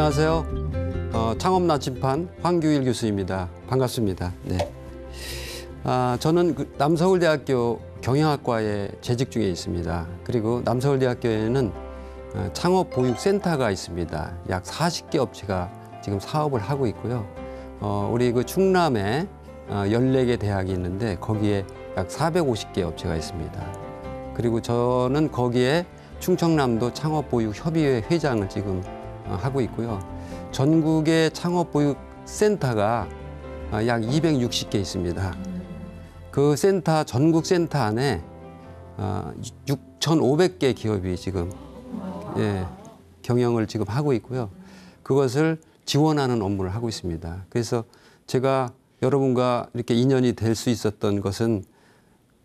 안녕하세요. 창업 나침반 황규일 교수입니다. 반갑습니다. 네. 저는 남서울대학교 경영학과에 재직 중에 있습니다. 그리고 남서울대학교에는 창업보육센터가 있습니다. 약 40개 업체가 지금 사업을 하고 있고요. 우리 충남에 14개 대학이 있는데 거기에 약 450개 업체가 있습니다. 그리고 저는 거기에 충청남도 창업보육협의회 회장을 지금 하고 있고요. 전국의 창업보육센터가 약 260개 있습니다. 그 센터, 전국 센터 안에 6,500개 기업이 지금 경영을 지금 하고 있고요. 그것을 지원하는 업무를 하고 있습니다. 그래서 제가 여러분과 이렇게 인연이 될 수 있었던 것은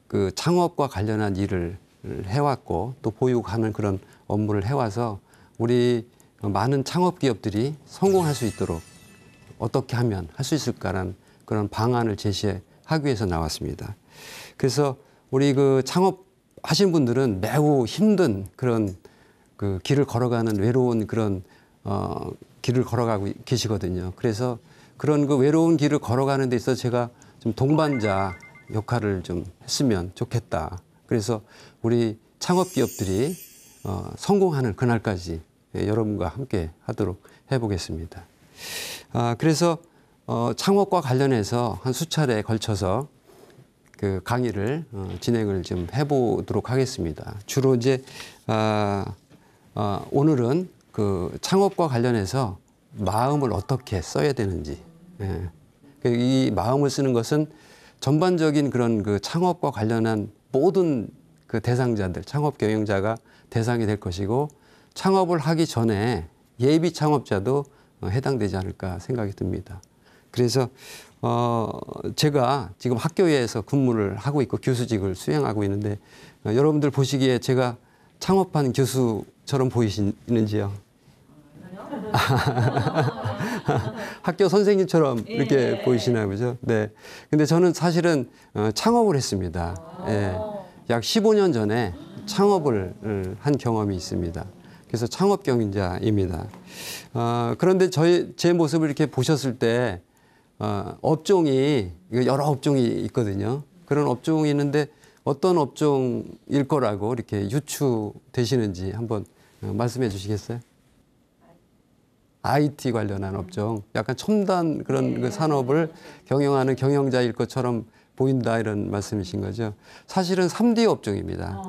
그 창업과 관련한 일을 해왔고 또 보육하는 그런 업무를 해와서 우리 많은 창업 기업들이 성공할 수 있도록 어떻게 하면 할 수 있을까라는 그런 방안을 제시하기 위해서 나왔습니다. 그래서 우리 창업하신 분들은 매우 힘든 그런 그 길을 걸어가는 외로운 그런 길을 걸어가고 계시거든요. 그래서 그런 외로운 길을 걸어가는 데 있어서 제가 좀 동반자 역할을 좀 했으면 좋겠다. 그래서 우리 창업 기업들이 성공하는 그날까지 여러분과 함께 하도록 해보겠습니다. 그래서 창업과 관련해서 한 수차례에 걸쳐서 그 강의를 진행을 좀 해보도록 하겠습니다. 주로 이제 오늘은 그 창업과 관련해서 마음을 어떻게 써야 되는지, 이 마음을 쓰는 것은 전반적인 그런 그 창업과 관련한 모든 그 대상자들, 창업 경영자가 대상이 될 것이고 창업을 하기 전에 예비 창업자도 해당되지 않을까 생각이 듭니다. 그래서 제가 지금 학교에서 근무를 하고 있고 교수직을 수행하고 있는데 여러분들 보시기에 제가 창업한 교수처럼 보이시는지요? 학교 선생님처럼 이렇게 보이시나요, 그죠? 네. 근데 저는 사실은 창업을 했습니다. 약 15년 전에 창업을 한 경험이 있습니다. 그래서 창업 경영자입니다. 그런데 제 모습을 이렇게 보셨을 때 업종이 여러 업종이 있거든요. 그런 업종이 있는데 어떤 업종일 거라고 이렇게 유추되시는지 한번 말씀해 주시겠어요? IT 관련한 업종, 약간 첨단 그런 그 산업을 경영하는 경영자일 것처럼 보인다 이런 말씀이신 거죠. 사실은 3D 업종입니다.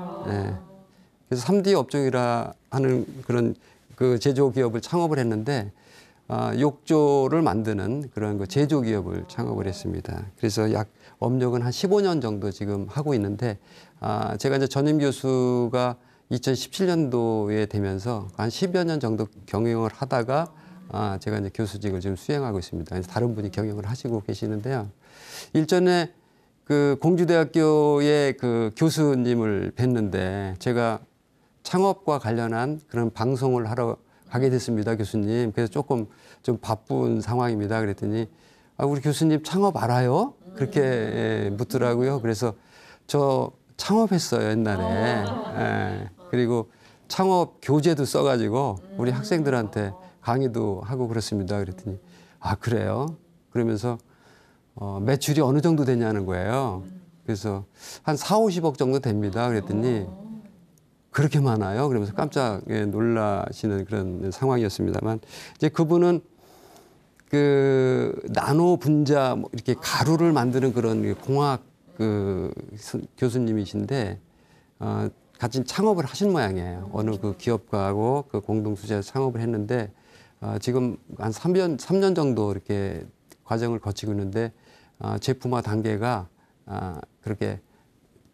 그래서 3D 업종이라 하는 그런 그 제조 기업을 창업을 했는데 욕조를 만드는 그런 그 제조 기업을 창업을 했습니다. 그래서 약 업력은 한 15년 정도 지금 하고 있는데 제가 이제 전임 교수가 2017년도에 되면서 한 10여 년 정도 경영을 하다가 제가 이제 교수직을 지금 수행하고 있습니다. 그래서 다른 분이 경영을 하시고 계시는데요. 일전에 그 공주대학교의 그 교수님을 뵀는데 제가 창업과 관련한 그런 방송을 하러 가게 됐습니다, 교수님. 그래서 조금 좀 바쁜 상황입니다. 그랬더니 우리 교수님 창업 알아요? 그렇게 묻더라고요. 그래서 저 창업했어요, 옛날에. 그리고 창업 교재도 써가지고 우리 학생들한테 강의도 하고 그렇습니다. 그랬더니 그래요? 그러면서 매출이 어느 정도 되냐는 거예요. 그래서 한 4, 50억 정도 됩니다. 그랬더니 그렇게 많아요? 그러면서 깜짝 놀라시는 그런 상황이었습니다만 이제 그분은 그 나노 분자 이렇게 가루를 만드는 그런 공학 그 교수님이신데 같이 창업을 하신 모양이에요. 어느 그 기업가하고 그 공동 투자해서 창업을 했는데 지금 한 3년 정도 이렇게 과정을 거치고 있는데 제품화 단계가 그렇게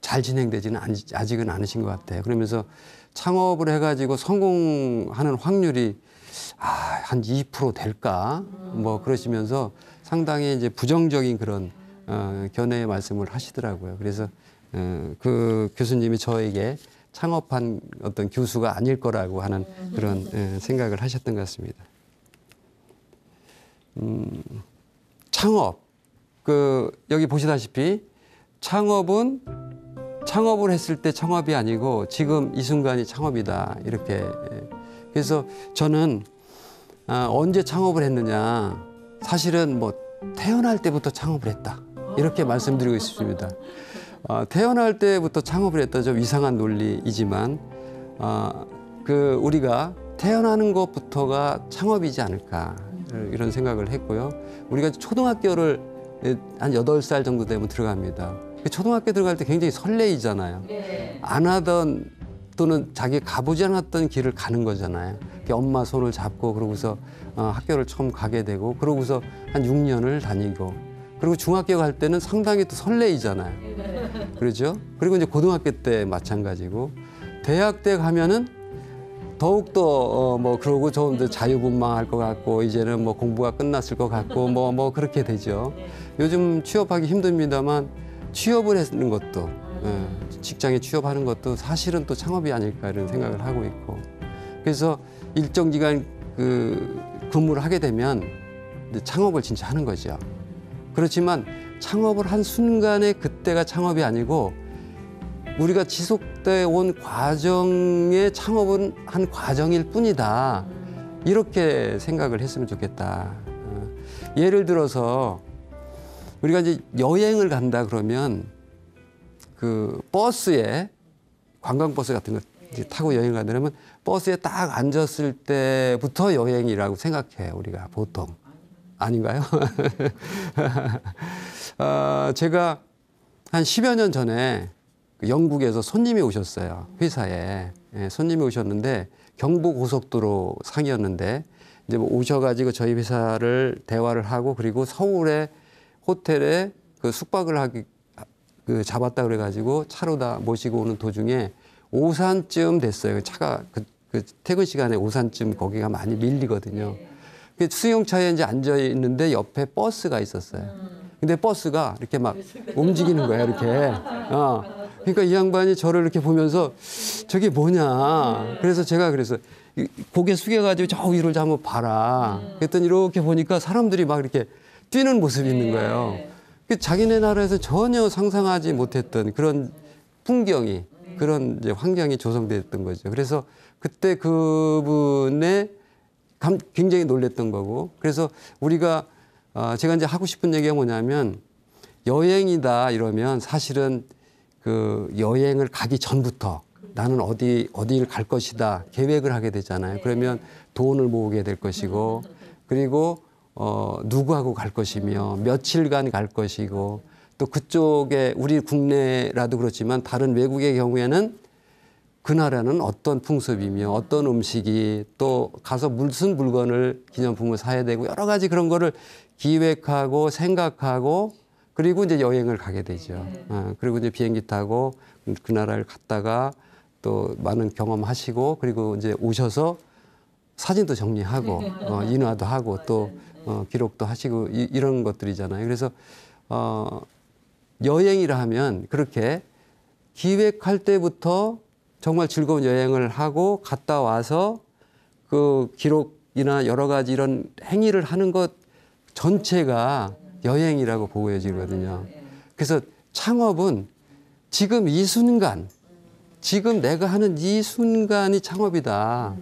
잘 진행되지는 아직은 않으신 것 같아요. 그러면서 창업을 해가지고 성공하는 확률이 한 2% 될까? 뭐 그러시면서 상당히 이제 부정적인 그런 견해의 말씀을 하시더라고요. 그래서 그 교수님이 저에게 창업한 어떤 교수가 아닐 거라고 하는 그런 생각을 하셨던 것 같습니다. 창업. 여기 보시다시피 창업을 했을 때 창업이 아니고 지금 이 순간이 창업이다. 이렇게. 그래서 저는 언제 창업을 했느냐. 사실은 뭐 태어날 때부터 창업을 했다. 이렇게 말씀드리고 싶습니다. 태어날 때부터 창업을 했다. 좀 이상한 논리이지만 우리가 태어나는 것부터가 창업이지 않을까 이런 생각을 했고요. 우리가 초등학교를 한 8살 정도 되면 들어갑니다. 초등학교 들어갈 때 굉장히 설레이잖아요. 안 하던 또는 자기 가보지 않았던 길을 가는 거잖아요. 엄마 손을 잡고 그러고서 학교를 처음 가게 되고 그러고서 한 6년을 다니고 그리고 중학교 갈 때는 상당히 또 설레이잖아요. 그렇죠? 그리고 이제 고등학교 때 마찬가지고 대학 때 가면은 더욱더 뭐 그러고 좀 이제 자유분방할 것 같고 이제는 뭐 공부가 끝났을 것 같고 뭐 그렇게 되죠. 요즘 취업하기 힘듭니다만 취업을 하는 것도 직장에 취업하는 것도 사실은 또 창업이 아닐까 이런 생각을 하고 있고 그래서 일정 기간 근무를 하게 되면 이제 창업을 진짜 하는 거죠. 그렇지만 창업을 한 순간에 그때가 창업이 아니고 우리가 지속돼 온 과정의 창업은 한 과정일 뿐이다. 이렇게 생각을 했으면 좋겠다. 예를 들어서 우리가 이제 여행을 간다 그러면 그 버스에 관광버스 같은 거 타고 여행 가려면 버스에 딱 앉았을 때부터 여행이라고 생각해요. 우리가 보통. 아닌가요? 제가 한 10여 년 전에 영국에서 손님이 오셨어요. 회사에. 손님이 오셨는데 경부고속도로 상이었는데 이제 뭐 오셔가지고 저희 회사를 대화를 하고 그리고 서울에 호텔에 숙박을 잡았다 그래가지고 차로 다 모시고 오는 도중에 오산쯤 됐어요. 차가 퇴근 시간에 오산쯤 거기가 많이 밀리거든요. 수용차에 이제 앉아 있는데 옆에 버스가 있었어요. 근데 버스가 이렇게 막 움직이는 거예요. 이렇게. 그러니까 이 양반이 저를 이렇게 보면서 저게 뭐냐. 그래서 제가 고개 숙여가지고 저 위를 좀 한번 봐라. 그랬더니 이렇게 보니까 사람들이 막 이렇게 뛰는 모습이 있는 거예요. 자기네 나라에서 전혀 상상하지 못했던 그런 풍경이 그런 이제 환경이 조성됐던 거죠. 그래서 그때 그분의 굉장히 놀랬던 거고 그래서 우리가 제가 이제 하고 싶은 얘기가 뭐냐면 여행이다 이러면 사실은 그 여행을 가기 전부터 나는 어디를 갈 것이다 계획을 하게 되잖아요. 그러면 돈을 모으게 될 것이고 그리고 누구하고 갈 것이며 며칠간 갈 것이고 또 그쪽에 우리 국내라도 그렇지만 다른 외국의 경우에는 그 나라는 어떤 풍습이며 어떤 음식이 또 가서 무슨 물건을 기념품을 사야 되고 여러 가지 그런 거를 기획하고 생각하고 그리고 이제 여행을 가게 되죠. 그리고 이제 비행기 타고 그 나라를 갔다가 또 많은 경험하시고 그리고 이제 오셔서 사진도 정리하고 인화도 하고 또 기록도 하시고 이런 것들이잖아요. 그래서 여행이라 하면 그렇게 기획할 때부터 정말 즐거운 여행을 하고 갔다 와서 그 기록이나 여러 가지 이런 행위를 하는 것 전체가 여행이라고 보여지거든요. 그래서 창업은 지금 이 순간, 지금 내가 하는 이 순간이 창업이다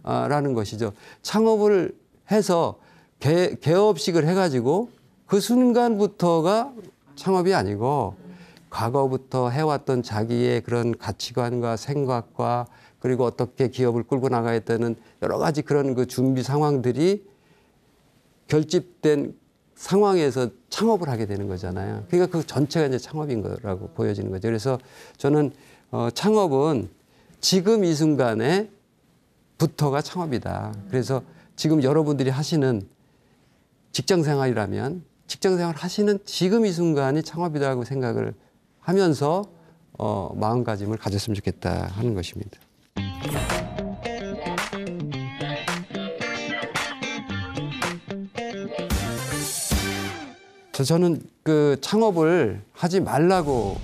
라는 것이죠. 창업을 해서 개업식을 해가지고 그 순간부터가 창업이 아니고 과거부터 해왔던 자기의 그런 가치관과 생각과 그리고 어떻게 기업을 끌고 나가야 되는 여러 가지 그런 그 준비 상황들이 결집된 상황에서 창업을 하게 되는 거잖아요. 그러니까 그 전체가 이제 창업인 거라고 보여지는 거죠. 그래서 저는 창업은 지금 이 순간에부터가 창업이다. 그래서 지금 여러분들이 하시는 직장 생활이라면 직장 생활 하시는 지금 이 순간이 창업이라고 생각을 하면서 마음가짐을 가졌으면 좋겠다 하는 것입니다. 저는 그 창업을 하지 말라고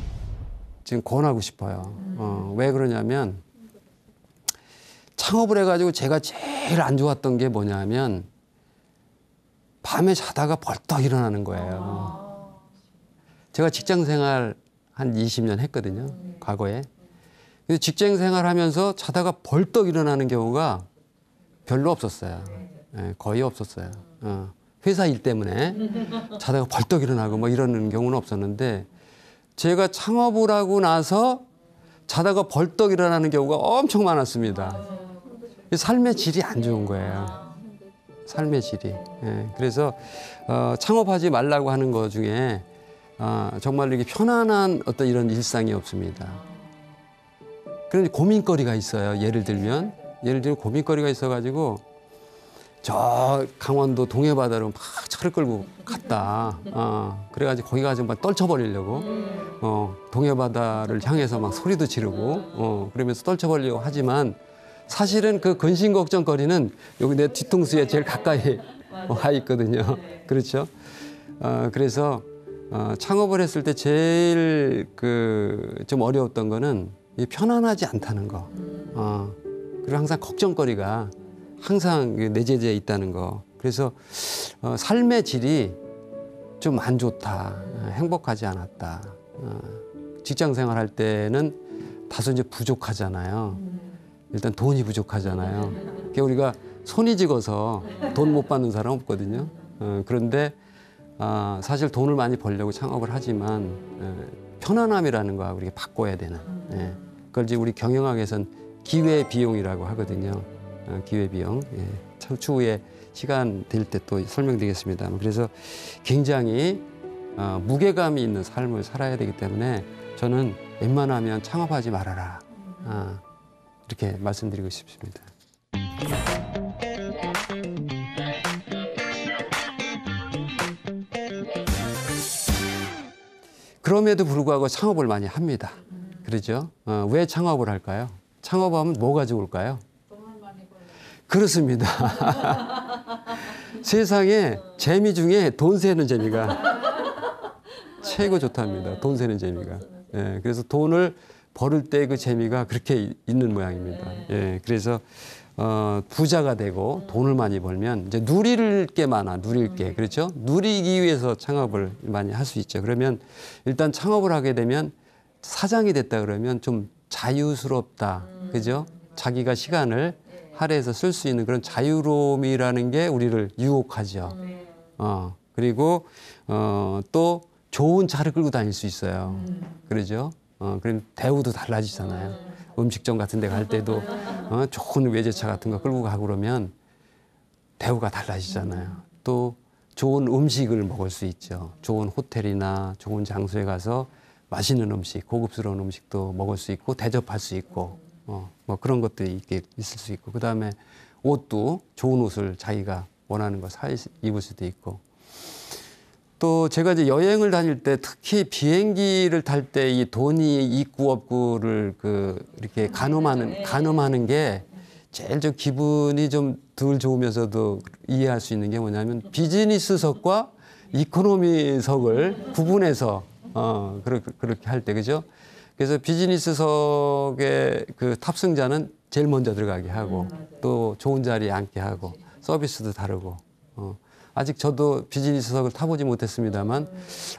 지금 권하고 싶어요. 왜 그러냐면 창업을 해가지고 제가 제일 안 좋았던 게 뭐냐면 밤에 자다가 벌떡 일어나는 거예요. 제가 직장 생활 한 20년 했거든요. 과거에. 근데 직장 생활하면서 자다가 벌떡 일어나는 경우가 별로 없었어요. 예, 거의 없었어요. 회사 일 때문에 자다가 벌떡 일어나고 뭐 이러는 경우는 없었는데 제가 창업을 하고 나서 자다가 벌떡 일어나는 경우가 엄청 많았습니다. 삶의 질이 안 좋은 거예요. 삶의 질이. 예, 그래서 창업하지 말라고 하는 것 중에 정말 이렇게 편안한 어떤 이런 일상이 없습니다. 그런데 고민거리가 있어요. 예를 들면 고민거리가 있어가지고 저 강원도 동해바다로 막 차를 끌고 갔다. 그래가지고 거기 가서 막 떨쳐버리려고 동해바다를 향해서 막 소리도 지르고 그러면서 떨쳐버리려고 하지만 사실은 그 근심 걱정거리는 여기 내 뒤통수에 제일 가까이 와 있거든요. 그렇죠? 그래서 창업을 했을 때 제일 좀 어려웠던 거는 이 편안하지 않다는 거. 그리고 항상 걱정거리가 항상 내재되어 있다는 거. 그래서 삶의 질이 좀 안 좋다. 행복하지 않았다. 직장 생활할 때는 다소 이제 부족하잖아요. 일단 돈이 부족하잖아요. 그러니까 우리가 손이 직어서 돈 못 받는 사람 없거든요. 그런데 사실 돈을 많이 벌려고 창업을 하지만 편안함이라는 거하고 우리가 바꿔야 되는. 그걸 이제 우리 경영학에서는 기회비용이라고 하거든요. 기회비용. 추후에 시간 될 때 또 설명드리겠습니다. 그래서 굉장히 무게감이 있는 삶을 살아야 되기 때문에 저는 웬만하면 창업하지 말아라. 이렇게 말씀드리고 싶습니다. 그럼에도 불구하고 창업을 많이 합니다. 그렇죠? 왜 창업을 할까요? 창업하면 뭐가 좋을까요? 그렇습니다. 세상에 재미 중에 돈 세는 재미가 최고 좋답니다. 돈 세는 재미가. 예, 그래서 돈을 벌을 때 그 재미가 그렇게 있는 모양입니다. 예, 그래서 부자가 되고 돈을 많이 벌면 이제 누릴 게 많아, 누릴 게. 그렇죠? 누리기 위해서 창업을 많이 할 수 있죠. 그러면 일단 창업을 하게 되면 사장이 됐다 그러면 좀 자유스럽다. 그죠? 자기가 시간을 할애해서 쓸 수 있는 그런 자유로움이라는 게 우리를 유혹하죠. 그리고 또 좋은 차를 끌고 다닐 수 있어요. 그러죠? 그럼 대우도 달라지잖아요. 음식점 같은 데 갈 때도 좋은 외제차 같은 거 끌고 가고 그러면 대우가 달라지잖아요. 또 좋은 음식을 먹을 수 있죠. 좋은 호텔이나 좋은 장소에 가서 맛있는 음식, 고급스러운 음식도 먹을 수 있고 대접할 수 있고 뭐 그런 것들이 있을 수 있고 그다음에 옷도 좋은 옷을 자기가 원하는 거 사 입을 수도 있고 또 제가 이제 여행을 다닐 때 특히 비행기를 탈 때 이 돈이 있고 없고를 이렇게 가늠하는 게 제일 좀 기분이 좀 덜 좋으면서도 이해할 수 있는 게 뭐냐면 비즈니스석과 이코노미석을 구분해서 그렇게 할 때 그죠? 그래서 비즈니스석의 그 탑승자는 제일 먼저 들어가게 하고 또 좋은 자리에 앉게 하고 서비스도 다르고 아직 저도 비즈니스석을 타보지 못했습니다만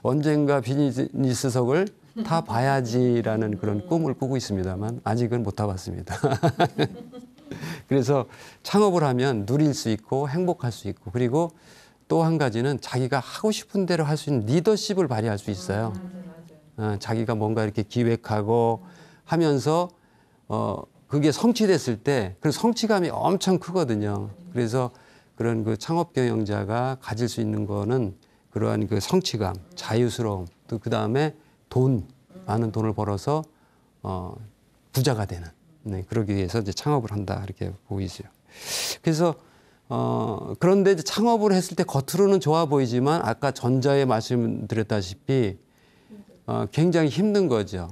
언젠가 비즈니스석을 타봐야지라는 그런 꿈을 꾸고 있습니다만 아직은 못 타봤습니다. 그래서 창업을 하면 누릴 수 있고 행복할 수 있고 그리고 또 한 가지는 자기가 하고 싶은 대로 할 수 있는 리더십을 발휘할 수 있어요. 자기가 뭔가 이렇게 기획하고 하면서 그게 성취됐을 때 그 성취감이 엄청 크거든요. 그래서 그런 그 창업 경영자가 가질 수 있는 거는 그러한 그 성취감, 자유스러움, 또 그 다음에 많은 돈을 벌어서 부자가 되는. 네, 그러기 위해서 이제 창업을 한다 이렇게 보고 있어요. 그래서 그런데 이제 창업을 했을 때 겉으로는 좋아 보이지만 아까 전자에 말씀드렸다시피 굉장히 힘든 거죠.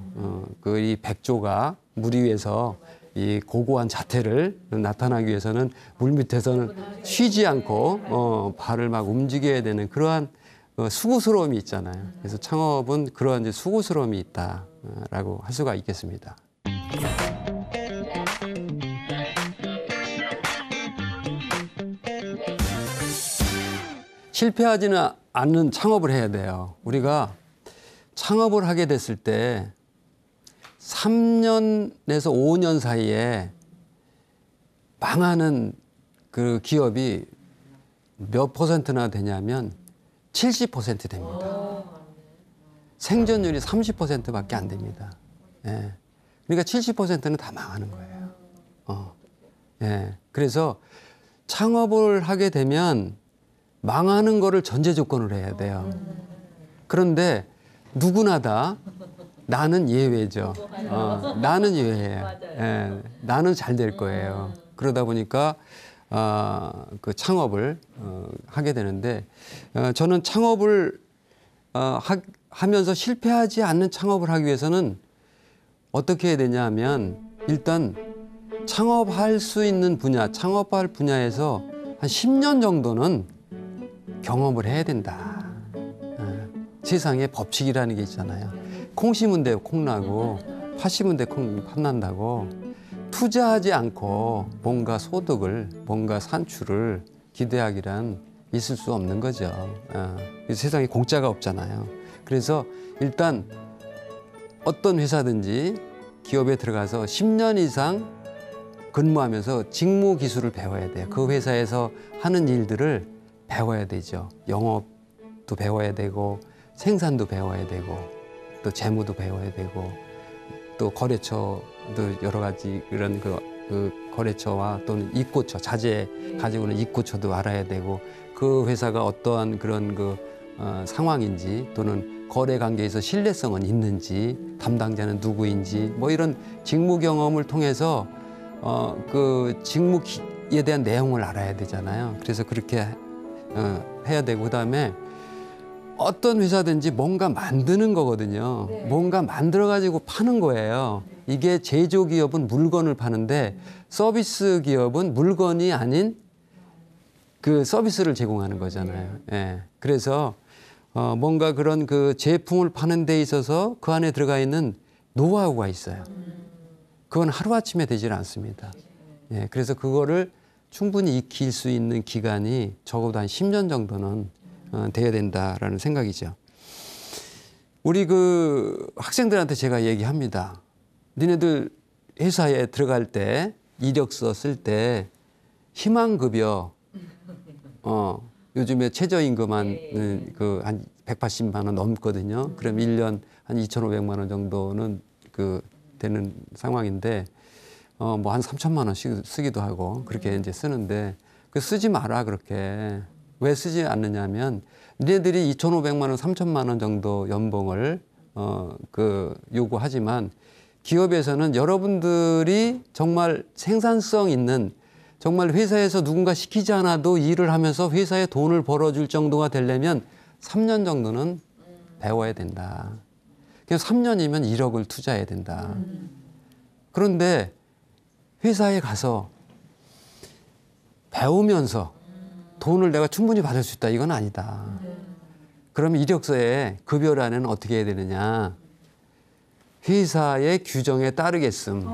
이 백조가 물 위에서 이 고고한 자태를 나타나기 위해서는 물 밑에서는 쉬지 않고 발을 막 움직여야 되는 그러한 수고스러움이 있잖아요. 그래서 창업은 그러한 이제 수고스러움이 있다라고 할 수가 있겠습니다. 실패하지는 않는 창업을 해야 돼요. 우리가 창업을 하게 됐을 때 3년에서 5년 사이에 망하는 그 기업이 몇 퍼센트나 되냐면 70% 됩니다. 생존율이 30%밖에 안 됩니다. 예. 그러니까 70%는 다 망하는 거예요. 예. 그래서 창업을 하게 되면 망하는 거를 전제 조건으로 해야 돼요. 그런데 누구나 다 나는 예외죠. 나는 예외예요. 예. 나는 잘 될 거예요. 그러다 보니까 그 창업을 하게 되는데 저는 창업을 하면서 실패하지 않는 창업을 하기 위해서는 어떻게 해야 되냐 하면 일단 창업할 수 있는 분야, 창업할 분야에서 한 10년 정도는 경험을 해야 된다. 세상에 법칙이라는 게 있잖아요. 콩 심은 데 콩 나고 팥 심은 데 콩 난다고 투자하지 않고 뭔가 소득을, 뭔가 산출을 기대하기란 있을 수 없는 거죠. 세상에 공짜가 없잖아요. 그래서 일단 어떤 회사든지 기업에 들어가서 10년 이상 근무하면서 직무 기술을 배워야 돼요. 그 회사에서 하는 일들을 배워야 되죠. 영업도 배워야 되고 생산도 배워야 되고 또 재무도 배워야 되고 또 거래처도 여러 가지 이런 그 거래처와 또는 입고처, 자재 가지고는 입고처도 알아야 되고 그 회사가 어떠한 그런 상황인지 또는 거래 관계에서 신뢰성은 있는지 담당자는 누구인지 뭐 이런 직무 경험을 통해서 그 직무에 대한 내용을 알아야 되잖아요. 그래서 그렇게 해야 되고 그다음에 어떤 회사든지 뭔가 만드는 거거든요. 네. 뭔가 만들어 가지고 파는 거예요. 이게 제조기업은 물건을 파는데 서비스 기업은 물건이 아닌 그 서비스를 제공하는 거잖아요. 예. 그래서 뭔가 그런 그 제품을 파는 데 있어서 그 안에 들어가 있는 노하우가 있어요. 그건 하루아침에 되질 않습니다. 예. 그래서 그거를 충분히 익힐 수 있는 기간이 적어도 한 10년 정도는 돼야 된다라는 생각이죠. 우리 그 학생들한테 제가 얘기합니다. 니네들 회사에 들어갈 때 이력서 쓸 때 희망급여 요즘에 최저임금 한 180만 원 넘거든요. 그럼 1년 한 2,500만 원 정도는 되는 상황인데 뭐 한 3천만 원씩 쓰기도 하고 그렇게 이제 쓰는데 쓰지 마라 그렇게. 왜 쓰지 않느냐면 니네들이 2,500만 원, 3천만 원 정도 연봉을 요구하지만 기업에서는 여러분들이 정말 생산성 있는 정말 회사에서 누군가 시키지 않아도 일을 하면서 회사에 돈을 벌어줄 정도가 되려면 3년 정도는 배워야 된다. 그래서 3년이면 1억을 투자해야 된다. 그런데 회사에 가서 배우면서 돈을 내가 충분히 받을 수 있다. 이건 아니다. 그럼 이력서에 급여란에는 어떻게 해야 되느냐. 회사의 규정에 따르겠음.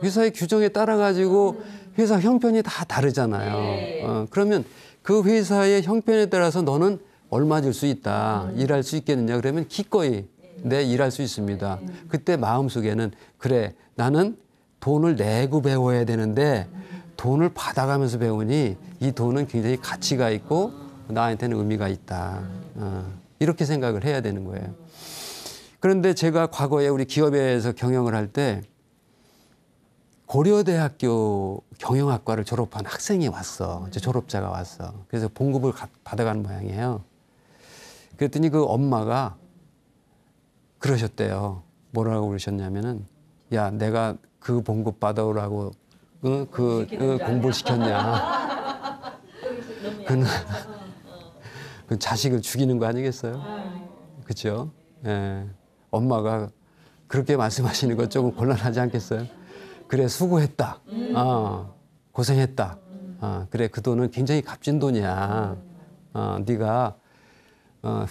회사의 규정에 따라가지고 회사 형편이 다 다르잖아요. 그러면 그 회사의 형편에 따라서 너는 얼마 줄 수 있다. 일할 수 있겠느냐. 그러면 기꺼이 일할 수 있습니다. 그때 마음속에는 그래 나는 돈을 내고 배워야 되는데 돈을 받아가면서 배우니 이 돈은 굉장히 가치가 있고 나한테는 의미가 있다. 이렇게 생각을 해야 되는 거예요. 그런데 제가 과거에 우리 기업에서 경영을 할 때 고려대학교 경영학과를 졸업한 학생이 왔어. 졸업자가 왔어. 그래서 봉급을 받아가는 모양이에요. 그랬더니 그 엄마가 그러셨대요. 뭐라고 그러셨냐면은 야 내가 그 봉급 받아오라고 공부를 시켰냐. 그 자식을 죽이는 거 아니겠어요? 그렇죠? 예. 엄마가 그렇게 말씀하시는 건 조금 곤란하지 않겠어요? 그래 수고했다. 고생했다. 그래 그 돈은 굉장히 값진 돈이야. 네가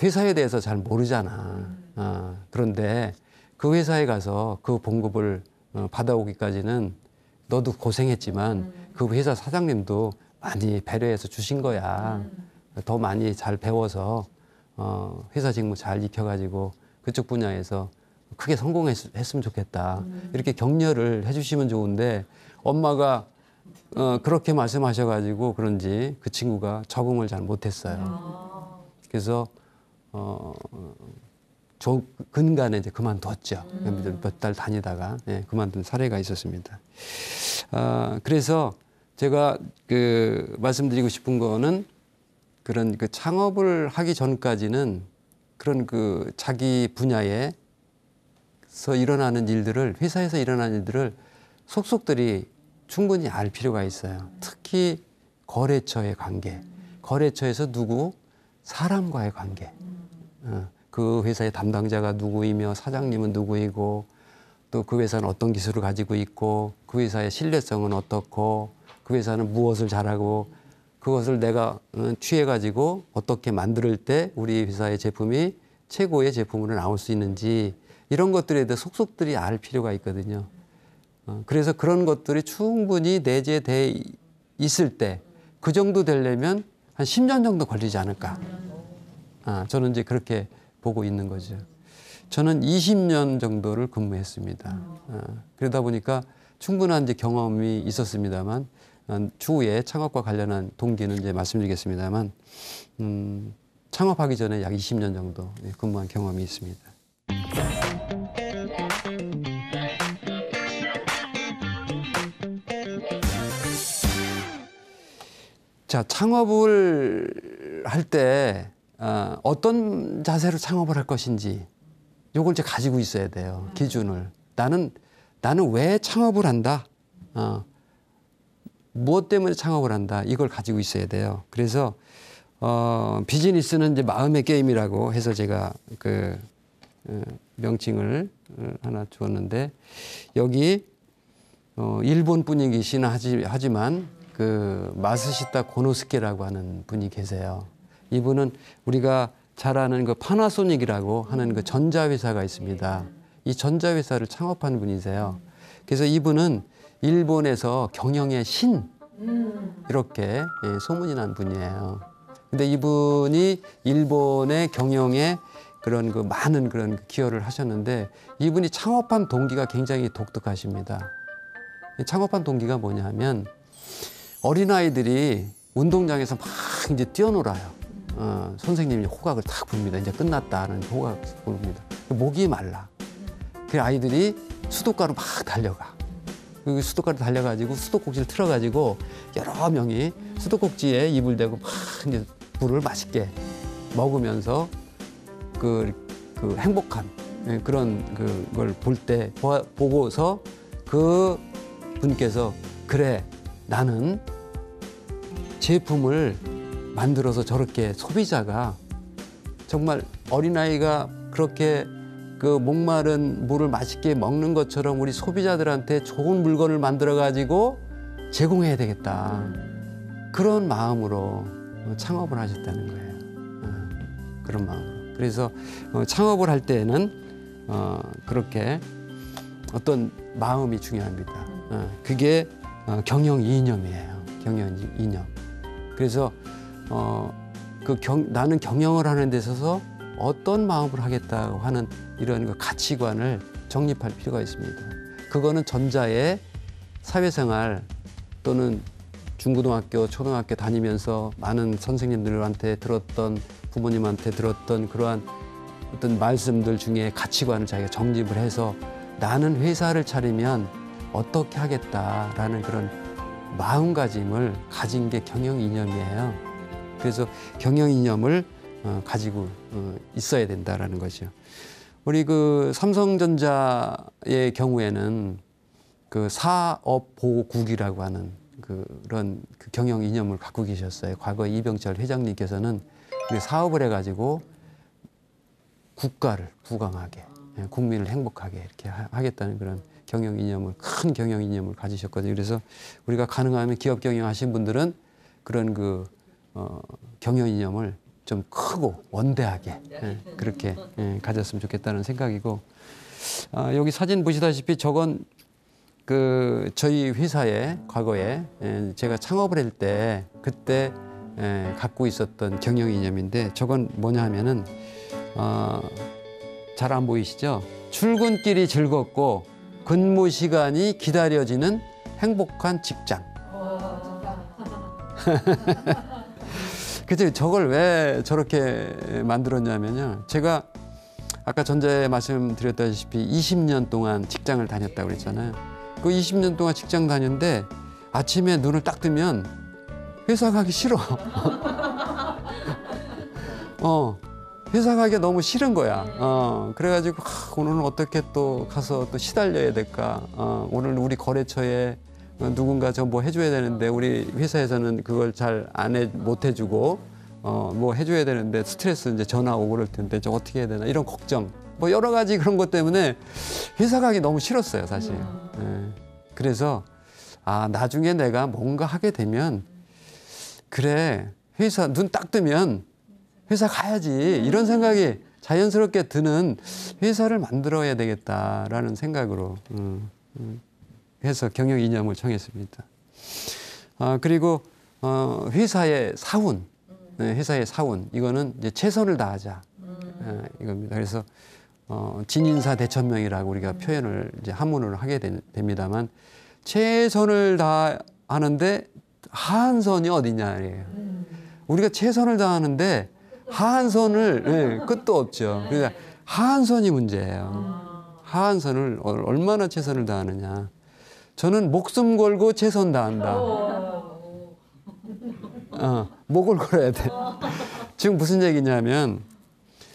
회사에 대해서 잘 모르잖아. 그런데 그 회사에 가서 그 봉급을 받아오기까지는 너도 고생했지만 그 회사 사장님도 많이 배려해서 주신 거야. 더 많이 잘 배워서 회사 직무 잘 익혀가지고 그쪽 분야에서 크게 성공했으면 좋겠다. 이렇게 격려를 해주시면 좋은데 엄마가 그렇게 말씀하셔가지고 그런지 그 친구가 적응을 잘 못했어요. 그래서 근간에 이제 그만뒀죠. 몇 달 다니다가 그만둔 사례가 있었습니다. 그래서 제가 말씀드리고 싶은 거는 그런 창업을 하기 전까지는 그런 자기 분야에서 일어나는 일들을, 회사에서 일어나는 일들을 속속들이 충분히 알 필요가 있어요. 특히 거래처의 관계, 거래처에서 사람과의 관계, 그 회사의 담당자가 누구이며 사장님은 누구이고 또 그 회사는 어떤 기술을 가지고 있고 그 회사의 신뢰성은 어떻고 그 회사는 무엇을 잘하고 그것을 내가 취해가지고 어떻게 만들 때 우리 회사의 제품이 최고의 제품으로 나올 수 있는지 이런 것들에 대해 속속들이 알 필요가 있거든요. 그래서 그런 것들이 충분히 내재돼 있을 때 그 정도 되려면 한 10년 정도 걸리지 않을까. 저는 이제 그렇게 보고 있는 거죠. 저는 20년 정도를 근무했습니다. 그러다 보니까 충분한 이제 경험이 있었습니다만 추후에 창업과 관련한 동기는 이제 말씀드리겠습니다만 창업하기 전에 약 20년 정도 근무한 경험이 있습니다. 자, 창업을 할 때 어떤 자세로 창업을 할 것인지 요걸 이제 가지고 있어야 돼요. 기준을. 나는 왜 창업을 한다? 무엇 때문에 창업을 한다? 이걸 가지고 있어야 돼요. 그래서 비즈니스는 이제 마음의 게임이라고 해서 제가 명칭을 하나 주었는데 여기 일본 분이시긴 하지만 마스시타 고노스케라고 하는 분이 계세요. 이분은 우리가 잘 아는 파나소닉이라고 하는 전자회사가 있습니다. 이 전자회사를 창업한 분이세요. 그래서 이분은 일본에서 경영의 신 이렇게 소문이 난 분이에요. 근데 이분이 일본의 경영에 그런 많은 그런 기여를 하셨는데 이분이 창업한 동기가 굉장히 독특하십니다. 창업한 동기가 뭐냐 하면 어린아이들이 운동장에서 막 이제 뛰어놀아요. 선생님이 호각을 탁 부릅니다. 이제 끝났다는 호각을 부릅니다. 목이 말라. 그 아이들이 수도가로 막 달려가. 그 수도가로 달려가지고 수도꼭지를 틀어가지고 여러 명이 수도꼭지에 입을 대고 막 이제 물을 맛있게 먹으면서 행복한 그런 걸 보고서 그 분께서 그래 나는 제품을 만들어서 저렇게 소비자가 정말 어린아이가 그렇게 목마른 물을 맛있게 먹는 것처럼 우리 소비자들한테 좋은 물건을 만들어 가지고 제공해야 되겠다. 그런 마음으로 창업을 하셨다는 거예요. 그런 마음으로. 그래서 창업을 할 때에는 그렇게 어떤 마음이 중요합니다. 그게 경영 이념이에요. 경영 이념. 그래서 나는 경영을 하는 데 있어서 어떤 마음으로 하겠다고 하는 이런 가치관을 정립할 필요가 있습니다. 그거는 전자의 사회생활 또는 중고등학교, 초등학교 다니면서 많은 선생님들한테 들었던 부모님한테 들었던 그러한 어떤 말씀들 중에 가치관을 자기가 정립을 해서 나는 회사를 차리면 어떻게 하겠다라는 그런 마음가짐을 가진 게 경영 이념이에요. 그래서 경영 이념을 가지고 있어야 된다라는 거죠. 우리 삼성전자의 경우에는 사업보국이라고 하는 그런 경영 이념을 갖고 계셨어요. 과거 이병철 회장님께서는 사업을 해가지고 국가를 부강하게, 국민을 행복하게 이렇게 하겠다는 그런 경영 이념을, 큰 경영 이념을 가지셨거든요. 그래서 우리가 가능하면 기업 경영하신 분들은 그런 경영 이념을 좀 크고 원대하게 그렇게 가졌으면 좋겠다는 생각이고, 여기 사진 보시다시피 저건 저희 회사에 과거에 제가 창업을 할 때 그때 갖고 있었던 경영 이념인데, 저건 뭐냐 하면은 잘 안 보이시죠? 출근길이 즐겁고 근무 시간이 기다려지는 행복한 직장. 그래서 저걸 왜 저렇게 만들었냐면요. 제가 아까 전자에 말씀드렸다시피 20년 동안 직장을 다녔다고 그랬잖아요. 그 20년 동안 직장 다녔는데 아침에 눈을 딱 뜨면 회사 가기 싫어. 회사 가기가 너무 싫은 거야. 그래가지고 오늘은 어떻게 또 가서 또 시달려야 될까. 오늘 우리 거래처에 누군가 저 뭐 해줘야 되는데 우리 회사에서는 그걸 잘 못 해주고 뭐 해줘야 되는데 스트레스 이제 전화 오고 그럴 텐데 저 어떻게 해야 되나 이런 걱정 뭐 여러 가지 그런 것 때문에 회사 가기 너무 싫었어요 사실. 그래서 나중에 내가 뭔가 하게 되면 그래 회사 눈 딱 뜨면 회사 가야지 이런 생각이 자연스럽게 드는 회사를 만들어야 되겠다라는 생각으로 해서 경영 이념을 정했습니다. 그리고 회사의 사운, 회사의 사운 이거는 이제 최선을 다하자 이겁니다. 그래서 진인사 대천명이라고 우리가 표현을 이제 한문으로 하게 됩니다만 최선을 다하는데 하한선이 어디냐예요. 우리가 최선을 다하는데 하한선을 끝도 없죠. 그러니까 하한선이 문제예요. 하한선을 얼마나 최선을 다하느냐. 저는 목숨 걸고 최선 다한다. 목을 걸어야 돼. 지금 무슨 얘기냐면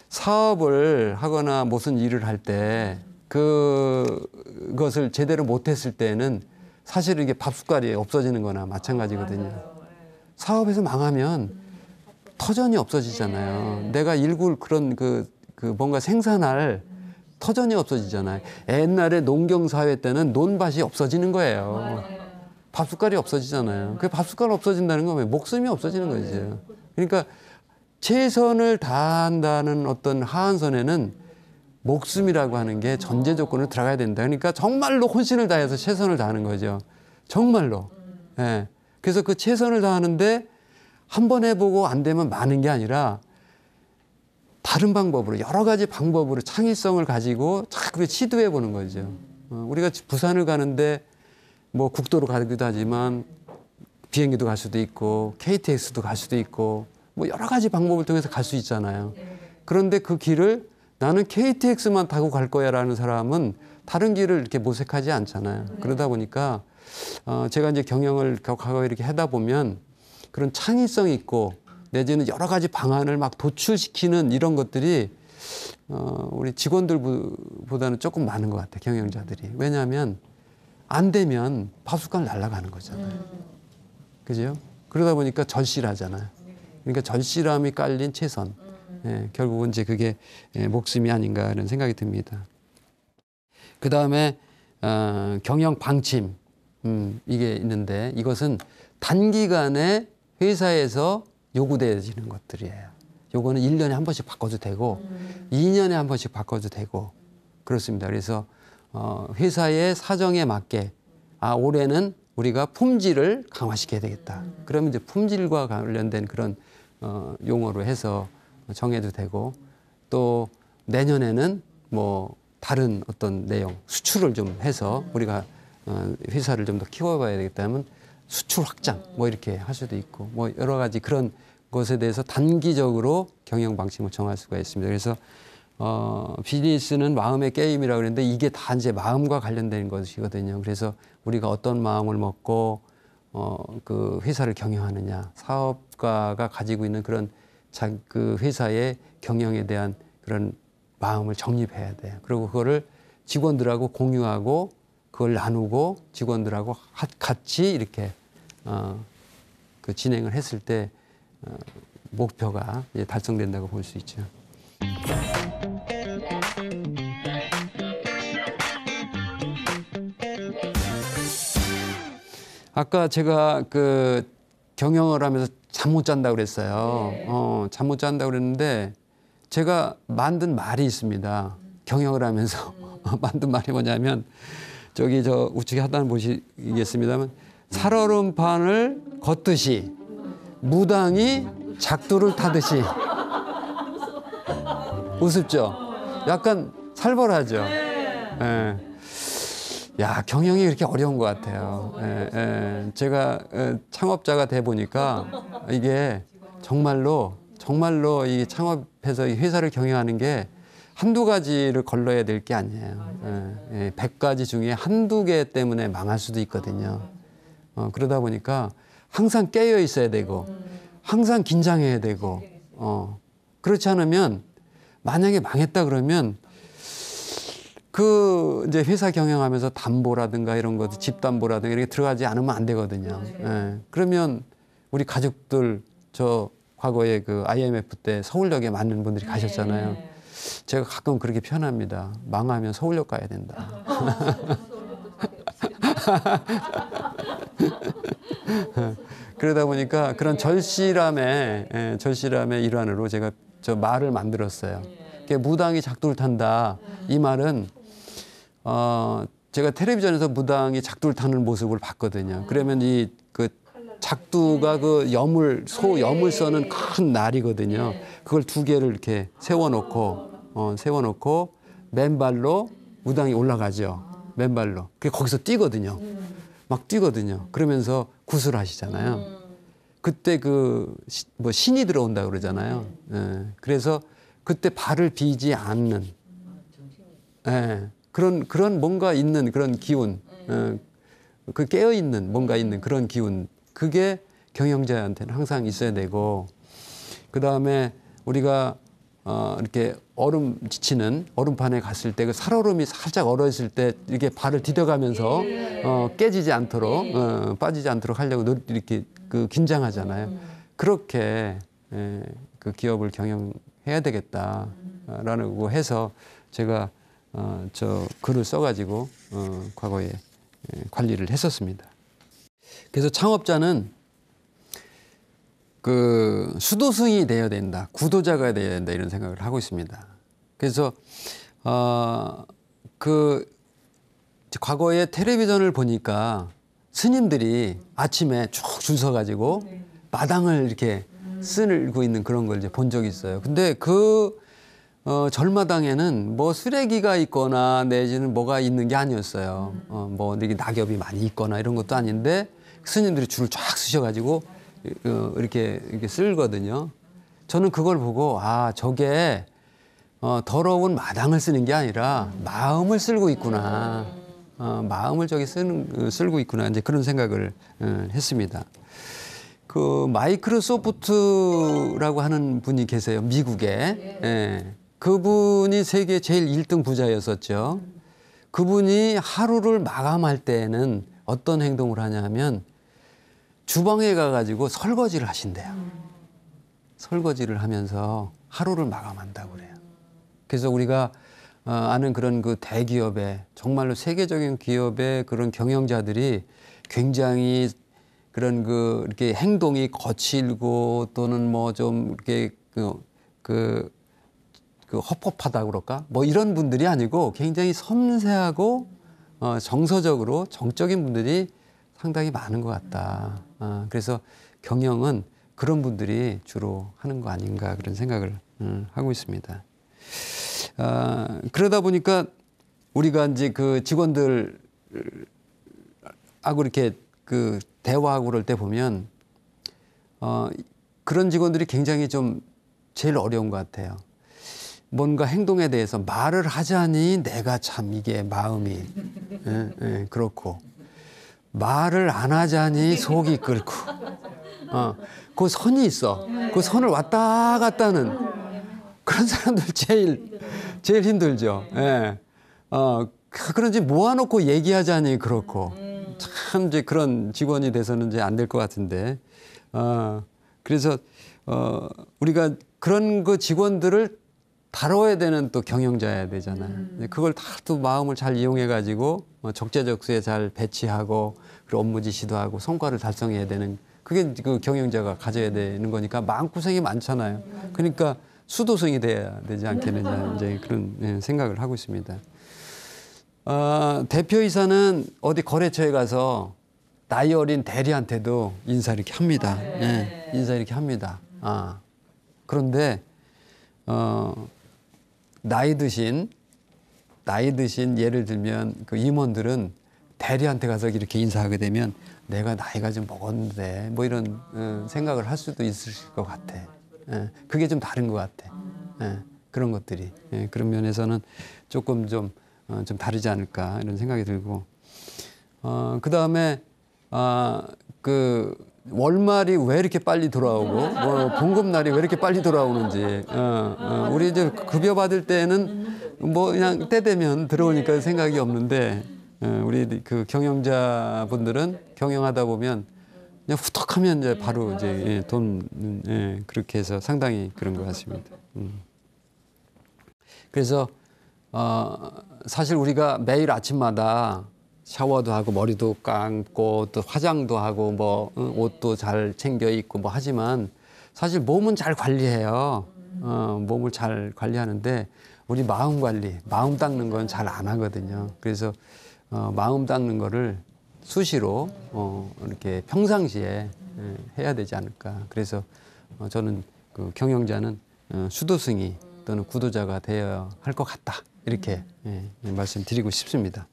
사업을 하거나 무슨 일을 할 때 그것을 제대로 못했을 때는 사실 이게 밥숟갈이 없어지는 거나 마찬가지거든요. 사업에서 망하면 터전이 없어지잖아요. 내가 일굴 그런 그 뭔가 생산할 터전이 없어지잖아요. 옛날에 농경사회 때는 논밭이 없어지는 거예요. 밥숟갈이 없어지잖아요. 그 밥숟갈 없어진다는 건 왜 목숨이 없어지는 거죠. 그러니까 최선을 다한다는 어떤 하한선에는 목숨이라고 하는 게 전제 조건으로 들어가야 된다. 그러니까 정말로 혼신을 다해서 최선을 다하는 거죠. 정말로. 예. 그래서 그 최선을 다하는데 한 번 해보고 안 되면 마는 게 아니라 다른 방법으로 여러 가지 방법으로 창의성을 가지고 자꾸 시도해 보는 거죠. 우리가 부산을 가는데 뭐 국도로 가기도 하지만 비행기도 갈 수도 있고 KTX도 갈 수도 있고 뭐 여러 가지 방법을 통해서 갈 수 있잖아요. 그런데 그 길을 나는 KTX만 타고 갈 거야라는 사람은 다른 길을 이렇게 모색하지 않잖아요. 그러다 보니까 제가 이제 경영을 과거에 이렇게 하다 보면 그런 창의성 있고 내지는 여러 가지 방안을 막 도출시키는 이런 것들이 우리 직원들보다는 조금 많은 것 같아요. 경영자들이. 왜냐하면 안 되면 밥숟갈 날아가는 거잖아요. 그죠? 그러다 보니까 절실하잖아요. 그러니까 절실함이 깔린 최선. 결국은 이제 그게 목숨이 아닌가 하는 생각이 듭니다. 그 다음에 경영 방침 이게 있는데 이것은 단기간에 회사에서 요구되어지는 것들이에요. 요거는 1년에 한 번씩 바꿔도 되고 2년에 한 번씩 바꿔도 되고 그렇습니다. 그래서 회사의 사정에 맞게 올해는 우리가 품질을 강화시켜야 되겠다. 그러면 이제 품질과 관련된 그런 용어로 해서 정해도 되고 또 내년에는 뭐 다른 어떤 내용 수출을 좀 해서 우리가 회사를 좀 더 키워봐야 되겠다면 수출 확장 뭐 이렇게 할 수도 있고 뭐 여러 가지 그런 것에 대해서 단기적으로 경영 방침을 정할 수가 있습니다. 그래서 비즈니스는 마음의 게임이라고 그랬는데 이게 다 이제 마음과 관련된 것이거든요. 그래서 우리가 어떤 마음을 먹고 그 회사를 경영하느냐, 사업가가 가지고 있는 그런 그 회사의 경영에 대한 그런 마음을 정립해야 돼요. 그리고 그거를 직원들하고 공유하고 그걸 나누고 직원들하고 같이 이렇게 그 진행을 했을 때 목표가 이제 달성된다고 볼 수 있죠. 아까 제가 그 경영을 하면서 잠 못 잔다고 그랬어요. 잠 못 잔다고 그랬는데 제가 만든 말이 있습니다. 경영을 하면서 만든 말이 뭐냐면 저기 저 우측에 하단을 보시겠습니다만 살얼음판을 걷듯이 무당이 작두를 타듯이 우습죠? 약간 살벌하죠? 네. 야, 경영이 그렇게 어려운 것 같아요. 제가 창업자가 돼 보니까 이게 정말로 이 창업해서 이 회사를 경영하는 게 한두 가지를 걸러야 될 게 아니에요. 100가지 중에 한두 개 때문에 망할 수도 있거든요. 그러다 보니까 항상 깨어 있어야 되고 항상 긴장해야 되고 그렇지 않으면 만약에 망했다 그러면 그 이제 회사 경영하면서 담보라든가 이런 것도 집담보라든가 이렇게 들어가지 않으면 안 되거든요. 그러면 우리 가족들 저 과거에 그 IMF 때 서울역에 많은 분들이 가셨잖아요. 제가 가끔 그렇게 표현합니다. 망하면 서울역 가야 된다. 그러다 보니까 그런 절실함의 일환으로 제가 저 말을 만들었어요. 무당이 작두를 탄다. 이 말은 제가 텔레비전에서 무당이 작두를 타는 모습을 봤거든요. 그러면 이 그 작두가 그 소 염을 써는 큰 날이거든요. 그걸 두 개를 이렇게 세워놓고 맨발로 무당이 올라가죠. 맨발로. 거기서 뛰거든요. 막 뛰거든요. 그러면서 구슬하시잖아요. 그때 뭐 신이 들어온다 그러잖아요. 그래서 그때 발을 비지 않는 그런 뭔가 있는 그런 기운, 그 깨어 있는 뭔가 있는 그런 기운, 그게 경영자한테는 항상 있어야 되고, 그 다음에 우리가 이렇게 얼음 지치는 얼음판에 갔을 때 그 살얼음이 살짝 얼어 있을 때 이렇게 발을 디뎌가면서 깨지지 않도록 빠지지 않도록 하려고 이렇게 긴장하잖아요. 그렇게 그 기업을 경영해야 되겠다라고 해서 제가 저 글을 써가지고 과거에 관리를 했었습니다. 그래서 창업자는 그 수도승이 되어야 된다, 구도자가 되어야 된다 이런 생각을 하고 있습니다. 그래서 그 과거에 텔레비전을 보니까 스님들이 아침에 쭉 줄 서가지고 마당을 이렇게 쓸고 있는 그런 걸 이제 본 적이 있어요. 근데 절마당에는 뭐 쓰레기가 있거나 내지는 뭐가 있는 게 아니었어요. 뭐 이게 낙엽이 많이 있거나 이런 것도 아닌데 스님들이 줄을 쫙 쓰셔가지고 이렇게 쓸거든요. 저는 그걸 보고 저게 더러운 마당을 쓰는 게 아니라 마음을 쓸고 있구나. 마음을 저기 쓸고 있구나. 이제 그런 생각을 했습니다. 그 마이크로소프트라고 하는 분이 계세요. 미국에. 그분이 세계 제일 1등 부자였었죠. 그분이 하루를 마감할 때에는 어떤 행동을 하냐면 주방에 가가지고 설거지를 하신대요. 설거지를 하면서 하루를 마감한다고 그래요. 그래서 우리가 아는 그런 그 대기업의 정말로 세계적인 기업의 그런 경영자들이 굉장히 그런 이렇게 행동이 거칠고 또는 뭐 좀 이렇게 헛헛하다 그럴까? 뭐 이런 분들이 아니고 굉장히 섬세하고 정서적으로 정적인 분들이 상당히 많은 것 같다. 그래서 경영은 그런 분들이 주로 하는 거 아닌가 그런 생각을 하고 있습니다. 그러다 보니까 우리가 이제 그 직원들하고 이렇게 대화하고 그럴 때 보면 그런 직원들이 굉장히 좀 제일 어려운 것 같아요. 뭔가 행동에 대해서 말을 하자니 내가 참 이게 마음이 그렇고 말을 안 하자니 속이 끓고 그 선이 있어. 그 선을 왔다 갔다 하는 그런 사람들 제일 힘들죠. 그런지 모아놓고 얘기하자니 그렇고 참 이제 그런 직원이 돼서는 이제 안 될 것 같은데 그래서 우리가 그런 그 직원들을 다뤄야 되는 또 경영자여야 되잖아요. 그걸 다 또 마음을 잘 이용해 가지고 적재적소에 잘 배치하고 그리고 업무 지시도 하고 성과를 달성해야 되는 그게 그 경영자가 가져야 되는 거니까 마음고생이 많잖아요. 그러니까 수도승이 돼야 되지 않겠느냐 이제 그런 생각을 하고 있습니다. 대표이사는 어디 거래처에 가서 나이 어린 대리한테도 인사 이렇게 합니다. 인사 이렇게 합니다. 그런데 나이 드신 예를 들면 그 임원들은 대리한테 가서 이렇게 인사하게 되면 내가 나이가 좀 먹었는데 뭐 이런 생각을 할 수도 있을 것 같아. 그게 좀 다른 것 같아. 그런 것들이. 그런 면에서는 조금 좀 다르지 않을까 이런 생각이 들고. 그 다음에 그 월말이 왜 이렇게 빨리 돌아오고 뭐 봉급날이 왜 이렇게 빨리 돌아오는지. 우리 이제 급여 받을 때는 뭐 그냥 때 되면 들어오니까 생각이 없는데 우리 그 경영자분들은 경영하다 보면 그냥 후덕하면 이제 바로 이제 돈 그렇게 해서 상당히 그런 것 같습니다. 그래서 사실 우리가 매일 아침마다 샤워도 하고 머리도 감고 또 화장도 하고 뭐 옷도 잘 챙겨 입고 뭐 하지만 사실 몸은 잘 관리해요. 몸을 잘 관리하는데 우리 마음 관리, 마음 닦는 건 잘 안 하거든요. 그래서 마음 닦는 거를 수시로 이렇게 평상시에 해야 되지 않을까. 그래서 저는 그 경영자는 수도승이 또는 구도자가 되어야 할 것 같다. 이렇게 말씀드리고 싶습니다.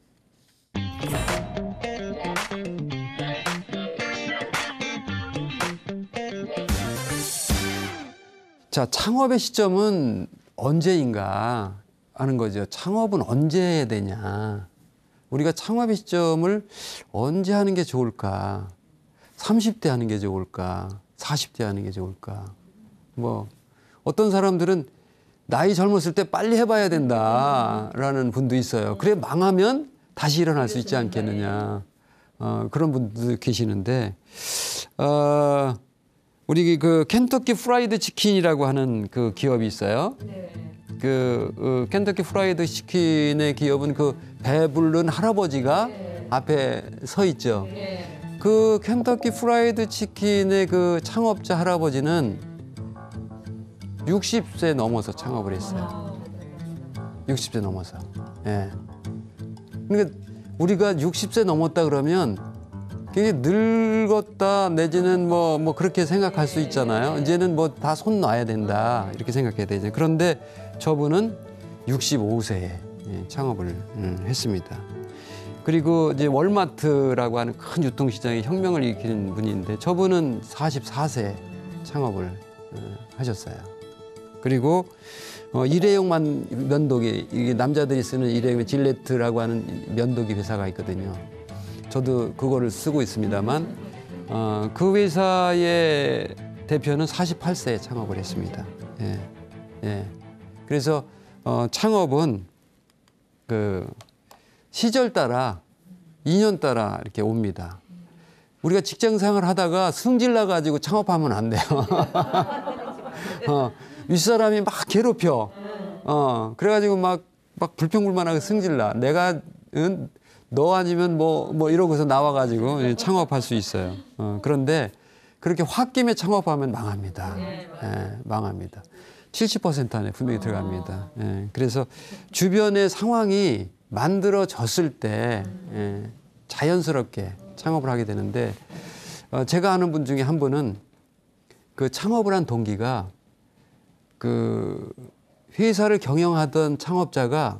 자, 창업의 시점은 언제인가 하는 거죠. 창업은 언제 해야 되냐. 우리가 창업의 시점을 언제 하는 게 좋을까? 30대 하는 게 좋을까? 40대 하는 게 좋을까? 뭐 어떤 사람들은 나이 젊었을 때 빨리 해봐야 된다라는 분도 있어요. 그래 망하면 다시 일어날 수 있지 않겠느냐. 그런 분도 계시는데 우리 그 켄터키 프라이드 치킨이라고 하는 그 기업이 있어요. 그 켄터키 프라이드 치킨의 기업은 그 배부른 할아버지가 앞에 서 있죠. 그 켄터키 프라이드 치킨의 그 창업자 할아버지는 60세 넘어서 창업을 했어요. 60세 넘어서. 예. 그러니까 우리가 60세 넘었다 그러면 그게 늙었다 내지는 뭐 그렇게 생각할 수 있잖아요. 이제는 뭐 다 손 놔야 된다 이렇게 생각해야 되죠. 그런데 저분은 65세에 창업을 했습니다. 그리고 이제 월마트라고 하는 큰 유통시장의 혁명을 일으킨 분인데 저분은 44세에 창업을 하셨어요. 그리고 일회용 면도기, 이게 남자들이 쓰는 일회용 질레트라고 하는 면도기 회사가 있거든요. 저도 그거를 쓰고 있습니다만 그 회사의 대표는 48세에 창업을 했습니다. 예. 그래서 창업은 그 시절 따라 2년 따라 이렇게 옵니다. 우리가 직장 생활 하다가 승질 나가지고 창업하면 안 돼요. 윗사람이 막 괴롭혀. 그래가지고 막 불평불만하게 승질나. 내가 너 아니면 뭐 이러고서 나와가지고 창업할 수 있어요. 그런데 그렇게 홧김에 창업하면 망합니다. 망합니다. 70% 안에 분명히 들어갑니다. 그래서 주변의 상황이 만들어졌을 때 자연스럽게 창업을 하게 되는데 제가 아는 분 중에 한 분은 그 창업을 한 동기가 그 회사를 경영하던 창업자가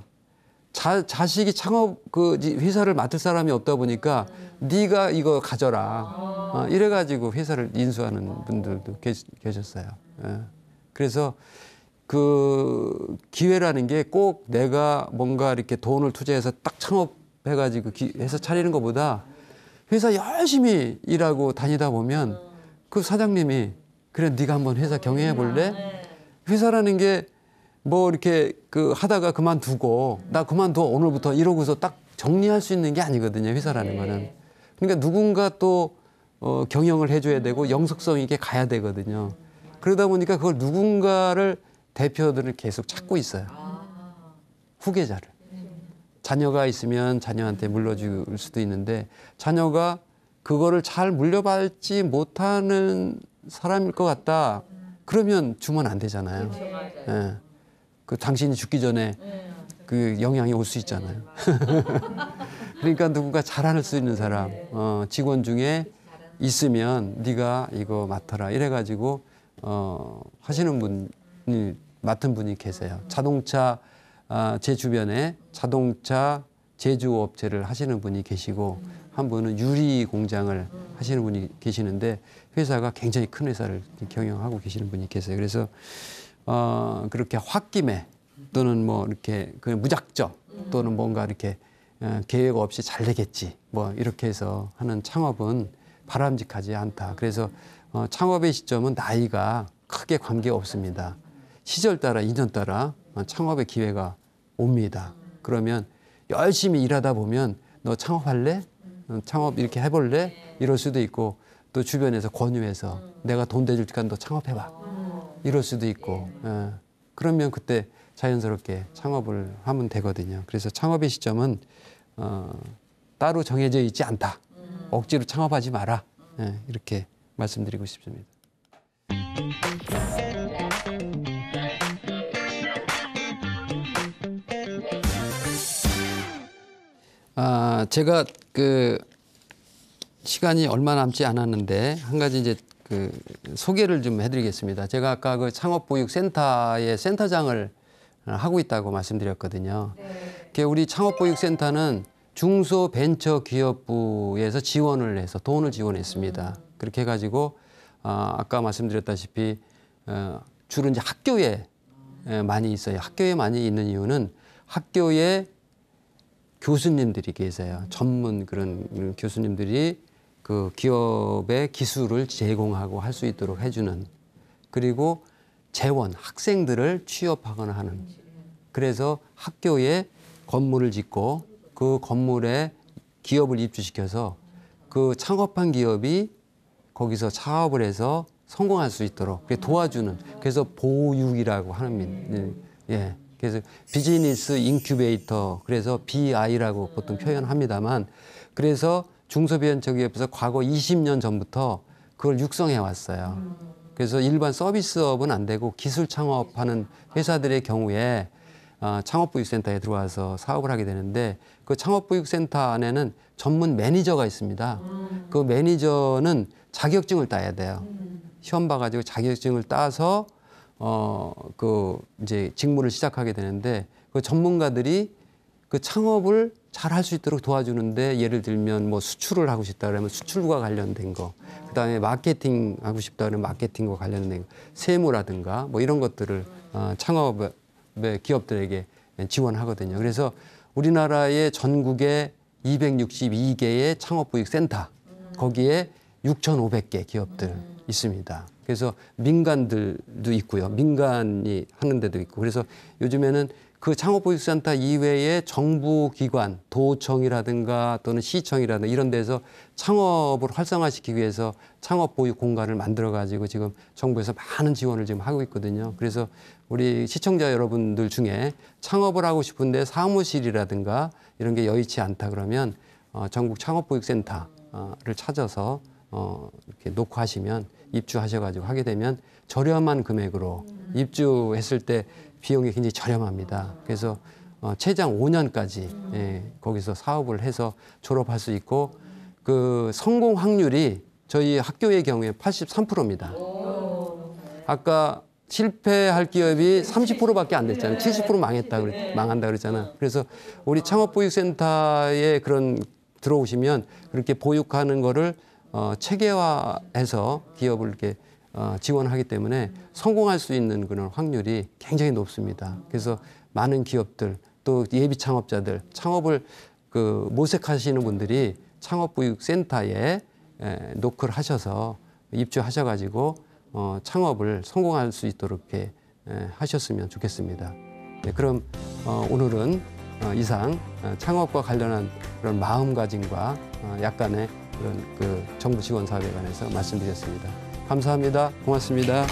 자식이 창업 그 회사를 맡을 사람이 없다 보니까 네가 이거 가져라 이래가지고 회사를 인수하는 분들도 계셨어요. 그래서 그 기회라는 게 꼭 내가 뭔가 이렇게 돈을 투자해서 딱 창업해가지고 회사 차리는 것보다 회사 열심히 일하고 다니다 보면 그 사장님이 그래 네가 한번 회사 경영해 볼래? 회사라는 게 뭐 이렇게 그 하다가 그만두고 나 그만둬 오늘부터 이러고서 딱 정리할 수 있는 게 아니거든요. 회사라는 거는. 그러니까 누군가 또 경영을 해줘야 되고 영속성 있게 가야 되거든요. 그러다 보니까 그걸 누군가를 대표들을 계속 찾고 있어요. 후계자를. 자녀가 있으면 자녀한테 물려줄 수도 있는데 자녀가 그거를 잘 물려받지 못하는 사람일 것 같다. 그러면 주면 안 되잖아요. 예. 그 당신이 죽기 전에 그 영향이 올 수 있잖아요. 그러니까 누군가 잘할 수 있는 사람, 직원 중에 있으면 네가 이거 맡아라 이래가지고 하시는 분이 맡은 분이 계세요. 자동차 제 주변에 자동차 제조업체를 하시는 분이 계시고 한 분은 유리 공장을 하시는 분이 계시는데 회사가 굉장히 큰 회사를 경영하고 계시는 분이 계세요. 그래서 그렇게 홧김에 또는 뭐 이렇게 그 무작정 또는 뭔가 이렇게 계획 없이 잘 되겠지 뭐 이렇게 해서 하는 창업은 바람직하지 않다. 그래서 창업의 시점은 나이가 크게 관계 없습니다. 시절 따라 인연 따라 창업의 기회가 옵니다. 그러면 열심히 일하다 보면 너 창업할래? 창업 이렇게 해볼래? 이럴 수도 있고 또 주변에서 권유해서 내가 돈 대줄 테니까 너 창업해봐. 이럴 수도 있고 그러면 그때 자연스럽게 창업을 하면 되거든요. 그래서 창업의 시점은 따로 정해져 있지 않다. 억지로 창업하지 마라. 이렇게 말씀드리고 싶습니다. 제가 그 시간이 얼마 남지 않았는데 한 가지 이제 그 소개를 좀 해드리겠습니다. 제가 아까 그 창업보육센터의 센터장을 하고 있다고 말씀드렸거든요. 우리 창업보육센터는 중소벤처기업부에서 지원을 해서 돈을 지원했습니다. 그렇게 해가지고 아까 말씀드렸다시피 주로 이제 학교에 많이 있어요. 학교에 많이 있는 이유는 학교에 교수님들이 계세요. 전문 그런 교수님들이 그 기업의 기술을 제공하고 할 수 있도록 해주는, 그리고 재원, 학생들을 취업하거나 하는. 그래서 학교에 건물을 짓고 그 건물에 기업을 입주시켜서 그 창업한 기업이 거기서 사업을 해서 성공할 수 있도록 도와주는, 그래서 보육이라고 하는, 그래서 비즈니스 인큐베이터, 그래서 BI라고 보통 표현합니다만, 그래서 중소벤처기업에서 과거 20년 전부터 그걸 육성해 왔어요. 그래서 일반 서비스업은 안 되고 기술 창업하는 회사들의 경우에 창업보육센터에 들어와서 사업을 하게 되는데, 그 창업보육센터 안에는 전문 매니저가 있습니다. 그 매니저는 자격증을 따야 돼요. 시험 봐가지고 자격증을 따서 그 이제 직무를 시작하게 되는데, 그 전문가들이 그 창업을 잘 할 수 있도록 도와주는데, 예를 들면 뭐 수출을 하고 싶다 그러면 수출과 관련된 거, 그다음에 마케팅 하고 싶다 그러면 마케팅과 관련된 거, 세무라든가 뭐 이런 것들을 창업의 기업들에게 지원하거든요. 그래서 우리나라의 전국에 262개의 창업보육센터, 거기에 6,500개 기업들 있습니다. 그래서 민간들도 있고요. 민간이 하는 데도 있고. 그래서 요즘에는 그 창업보육센터 이외에 정부기관, 도청이라든가 또는 시청이라든가 이런 데서 창업을 활성화시키기 위해서 창업보육 공간을 만들어가지고 지금 정부에서 많은 지원을 지금 하고 있거든요. 그래서 우리 시청자 여러분들 중에 창업을 하고 싶은데 사무실이라든가 이런 게 여의치 않다 그러면 전국 창업보육센터를 찾아서 이렇게 녹화하시면, 입주하셔가지고 하게 되면 저렴한 금액으로 입주했을 때 비용이 굉장히 저렴합니다. 그래서 최장 5년까지 거기서 사업을 해서 졸업할 수 있고, 그 성공 확률이 저희 학교의 경우에 83%입니다. 아까 실패할 기업이 30%밖에 안 됐잖아요. 70% 망한다 그랬잖아요. 그래서 우리 창업보육센터에 그런 들어오시면 그렇게 보육하는 거를 체계화해서 기업을 이렇게 지원하기 때문에 성공할 수 있는 그런 확률이 굉장히 높습니다. 그래서 많은 기업들, 또 예비 창업자들, 창업을 모색하시는 분들이 창업보육센터에 노크를 하셔서 입주하셔가지고 창업을 성공할 수 있도록 이렇게 하셨으면 좋겠습니다. 네, 그럼 오늘은 이상 창업과 관련한 그런 마음가짐과 약간의 그런 그 정부 지원 사업에 관해서 말씀드렸습니다. 감사합니다. 고맙습니다.